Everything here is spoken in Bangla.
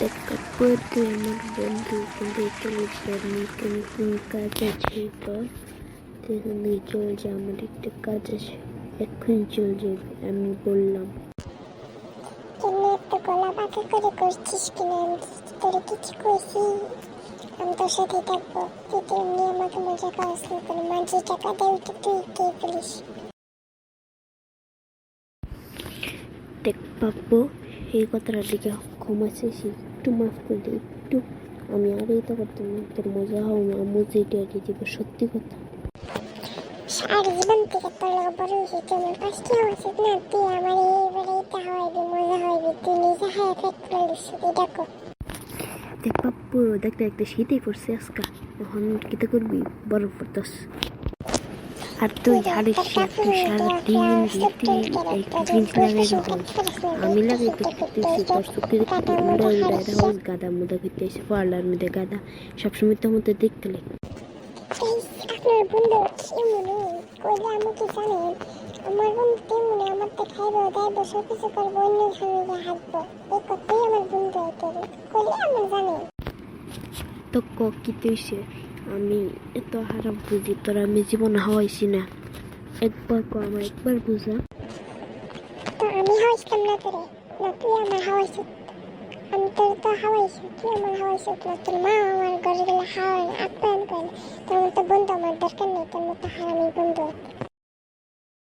Kapag magbandu কাজ আছে তো সেখানে চল যে আমার একটা কাজ আছে, এক্ষুনি চল যাবে। আমি বললাম কেমনে এত গলা বাঁকা করে করছিস কিনা? আমি তোরে কিছু কইছি? আমি তোর সাথেই থাকবো। তুই তো এমনি আমাকে মজা খাওয়াস না করে, মাঝে টাকা দেয় ওইটা তুই খেয়ে ফেলিস। দেখ পাপ্পু, এই কথাটা দিকে ক্ষমা চেয়েছি, একটু মাফ করে দে একটু। আমি আর এটা করতাম না, তোর মজা হও না, আম্মু যেটা দিব সত্যি কথা। সারা জীবন থেকে তোর লোক বড় হয়েছে, তুই আমার পাশে উচিত না? তুই আমার এইবারে এটা হওয়াইবি, মজা হওয়াইবি, তুই নিজে হায়া ফেক করে দিস। এটা কর। দেখ পাপ্পু, দেখতে একটা শীতেই পড়ছে আজকা, এখন কিতা করবি? বরফ পড়তাস। আর তুই হারিস না, তুই সারাদিন তুই একটা জিনিস লাগাই রাখুন। আমি লাগাই তো তুই তোর চোখে উড়া উড়া রাখস, গাদা মুদা খেতে এসে পার্লার মধ্যে গাদা সবসময় তো আমাদের দেখতে লাগে। আপনার বন্ধু কেমন কইলে আমাকে জানেন? আমার বন্ধু কেমন? আমার তো খাইবো দাইবো সব কিছু করবো, অন্য ঝামেলা হাঁটবো। এই কথাই আমার বন্ধু কইলে আমার জানেন। তো কি তুইছে? আমি এত হারাম বুঝি, তোর আমি জীবন হাওয়াইছি না। একবার আমার একবার বুঝা। তো আমি হাওয়াইছিলাম না তোরে? না তুই আমার হাওয়াইছ? আমি তোর তো হাওয়াইছি, তুই আমার হাওয়াইছ না? তোর মা আমার ঘরে গেলে হাওয়ায় আপ্যায়ন করে। তোর মতো বন্ধু আমার দরকার নেই, তোর মতো হারামি বন্ধু।